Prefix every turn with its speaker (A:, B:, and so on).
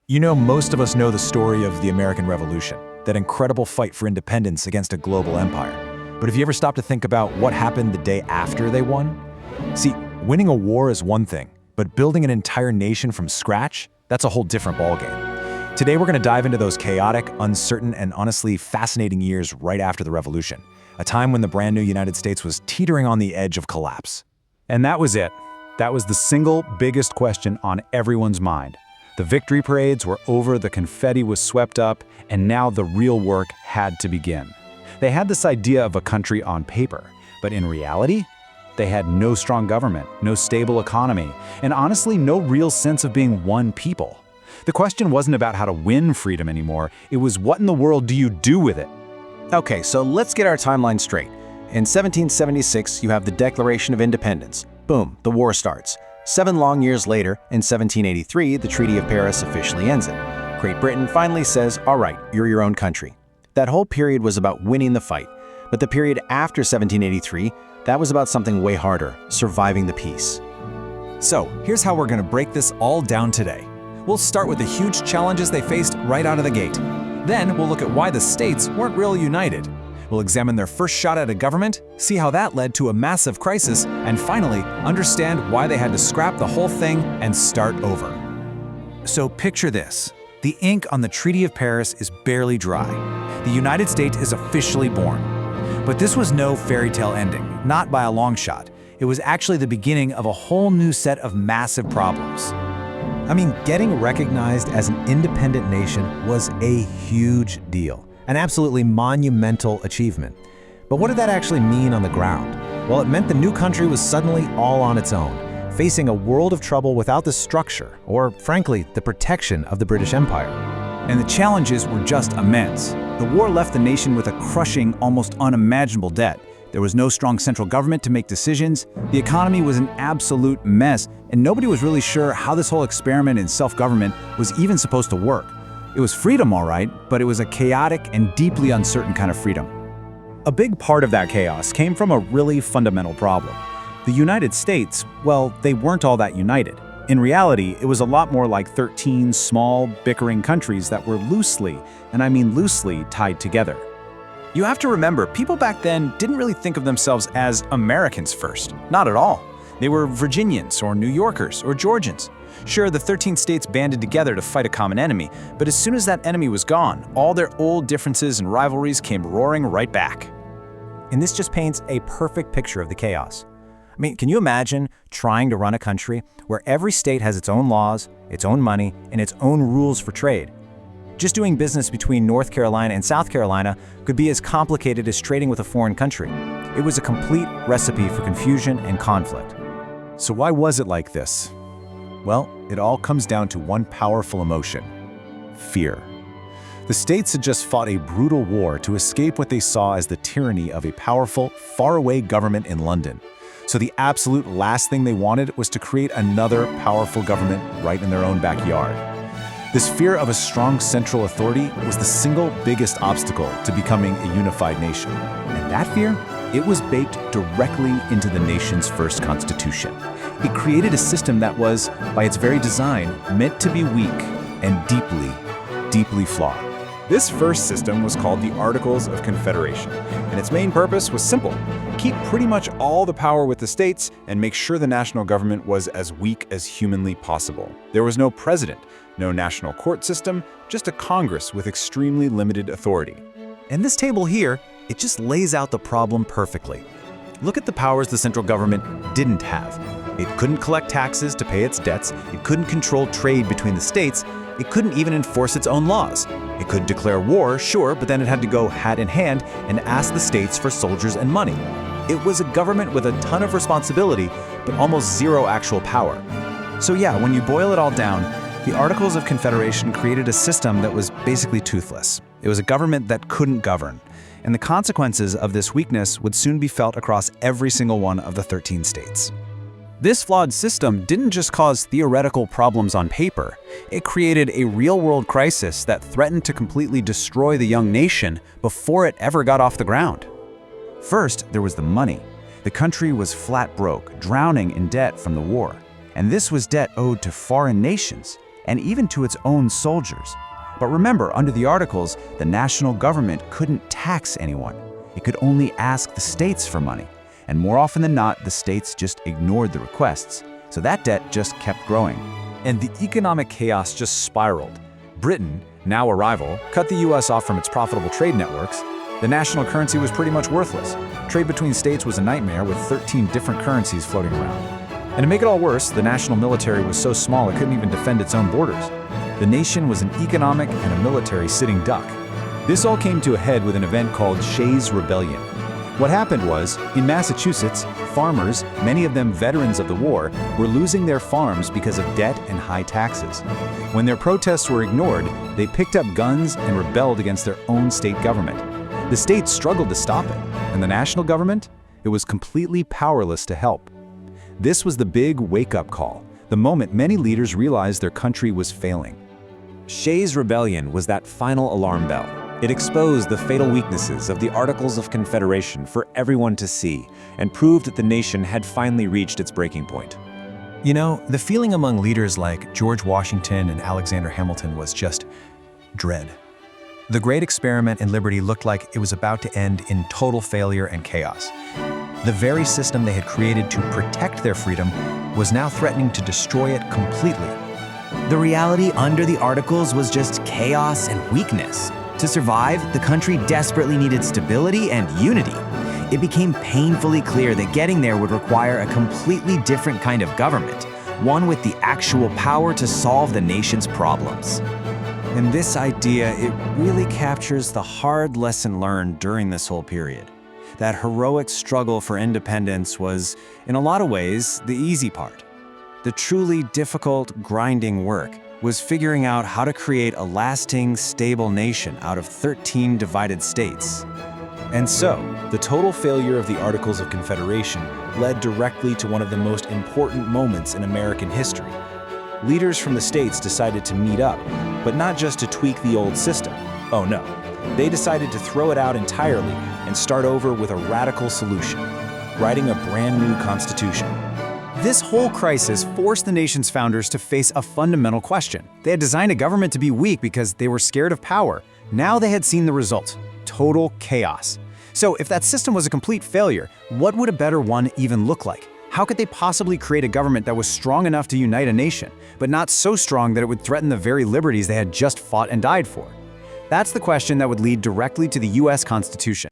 A: You know, most of us know the story of the American Revolution, that incredible fight for independence against a global empire. But have you ever stopped to think about what happened the day after they won? See, winning a war is one thing, but building an entire nation from scratch, that's a whole different ballgame. Today we're going to dive into those chaotic, uncertain, and honestly fascinating years right after the Revolution, a time when the brand new United States was teetering on the edge of collapse.
B: And that was it. That was the single biggest question on everyone's mind. The victory parades were over, the confetti was swept up, and now the real work had to begin. They had this idea of a country on paper, but in reality, they had no strong government, no stable economy, and honestly, no real sense of being one people. The question wasn't about how to win freedom anymore, it was what in the world do you do with it?
C: Okay, so let's get our timeline straight. In 1776, you have the Declaration of Independence. Boom, the war starts. 7 long years later, in 1783, the Treaty of Paris officially ends it. Great Britain finally says, all right, you're your own country. That whole period was about winning the fight. But the period after 1783, that was about something way harder, surviving the peace.
A: So, here's how we're going to break this all down today. We'll start with the huge challenges they faced right out of the gate. Then we'll look at why the states weren't really united. We'll examine their first shot at a government, see how that led to a massive crisis, and finally, understand why they had to scrap the whole thing and start over. So picture this. The ink on the Treaty of Paris is barely dry. The United States is officially born. But this was no fairy tale ending, not by a long shot. It was actually the beginning of a whole new set of massive problems. I mean, getting recognized as an independent nation was a huge deal. An absolutely monumental achievement. But what did that actually mean on the ground? Well, it meant the new country was suddenly all on its own, facing a world of trouble without the structure, or frankly, the protection of the British Empire.
B: And the challenges were just immense. The war left the nation with a crushing, almost unimaginable debt. There was no strong central government to make decisions, the economy was an absolute mess, and nobody was really sure how this whole experiment in self-government was even supposed to work. It was freedom, all right, but it was a chaotic and deeply uncertain kind of freedom. A big part of that chaos came from a really fundamental problem. The United States, well, they weren't all that united. In reality, it was a lot more like 13 small, bickering countries that were loosely, and I mean loosely, tied together.
A: You have to remember, people back then didn't really think of themselves as Americans first. Not at all. They were Virginians or New Yorkers or Georgians. Sure, the 13 states banded together to fight a common enemy, but as soon as that enemy was gone, all their old differences and rivalries came roaring right back. And this just paints a perfect picture of the chaos. I mean, can you imagine trying to run a country where every state has its own laws, its own money, and its own rules for trade? Just doing business between North Carolina and South Carolina could be as complicated as trading with a foreign country. It was a complete recipe for confusion and conflict.
B: So why was it like this?
A: Well, it all comes down to one powerful emotion: fear.
B: The states had just fought a brutal war to escape what they saw as the tyranny of a powerful, faraway government in London. So the absolute last thing they wanted was to create another powerful government right in their own backyard. This fear of a strong central authority was the single biggest obstacle to becoming a unified nation. And that fear, it was baked directly into the nation's first constitution. It created a system that was, by its very design, meant to be weak and deeply, deeply flawed.
D: This first system was called the Articles of Confederation, and its main purpose was simple: keep pretty much all the power with the states and make sure the national government was as weak as humanly possible. There was no president, no national court system, just a Congress with extremely limited authority.
A: And this table here, it just lays out the problem perfectly. Look at the powers the central government didn't have. It couldn't collect taxes to pay its debts, it couldn't control trade between the states, it couldn't even enforce its own laws. It could declare war, sure, but then it had to go hat in hand and ask the states for soldiers and money. It was a government with a ton of responsibility, but almost zero actual power. So yeah, when you boil it all down, the Articles of Confederation created a system that was basically toothless. It was a government that couldn't govern. And the consequences of this weakness would soon be felt across every single one of the 13 states. This flawed system didn't just cause theoretical problems on paper, it created a real-world crisis that threatened to completely destroy the young nation before it ever got off the ground. First, there was the money. The country was flat broke, drowning in debt from the war. And this was debt owed to foreign nations.
B: and even to its own soldiers. But remember, under the Articles, the national government couldn't tax anyone. It could only ask the states for money. And more often than not, the states just ignored the requests. So that debt just kept growing.
A: And the economic chaos just spiraled. Britain, now a rival, cut the US off from its profitable trade networks. The national currency was pretty much worthless. Trade between states was a nightmare with 13 different currencies floating around. And to make it all worse, the national military was so small it couldn't even defend its own borders. The nation was an economic and a military sitting duck. This all came to a head with an event called Shays' Rebellion. What happened was, in Massachusetts, farmers, many of them veterans of the war, were losing their farms because of debt and high taxes. When their protests were ignored, they picked up guns and rebelled against their own state government. The states struggled to stop it, and the national government? It was completely powerless to help. This was the big wake-up call, the moment many leaders realized their country was failing. Shays' Rebellion was that final alarm bell. It exposed the fatal weaknesses of the Articles of Confederation for everyone to see and proved that the nation had finally reached its breaking point.
C: You know, the feeling among leaders like George Washington and Alexander Hamilton was just dread. The great experiment in liberty looked like it was about to end in total failure and chaos. The very system they had created to protect their freedom was now threatening to destroy it completely.
E: The reality under the Articles was just chaos and weakness. To survive, the country desperately needed stability and unity. It became painfully clear that getting there would require a completely different kind of government, one with the actual power to solve the nation's problems.
B: And this idea, it really captures the hard lesson learned during this whole period. That heroic struggle for independence was, in a lot of ways, the easy part. The truly difficult, grinding work was figuring out how to create a lasting, stable nation out of 13 divided states.
C: And so, the total failure of the Articles of Confederation led directly to one of the most important moments in American history. Leaders from the states decided to meet up, but not just to tweak the old system. Oh no, they decided to throw it out entirely and start over with a radical solution, writing a brand new constitution.
B: This whole crisis forced the nation's founders to face a fundamental question. They had designed a government to be weak because they were scared of power. Now they had seen the result: total chaos. So if that system was a complete failure, what would a better one even look like? How could they possibly create a government that was strong enough to unite a nation, but not so strong that it would threaten the very liberties they had just fought and died for? That's the question that would lead directly to the US Constitution.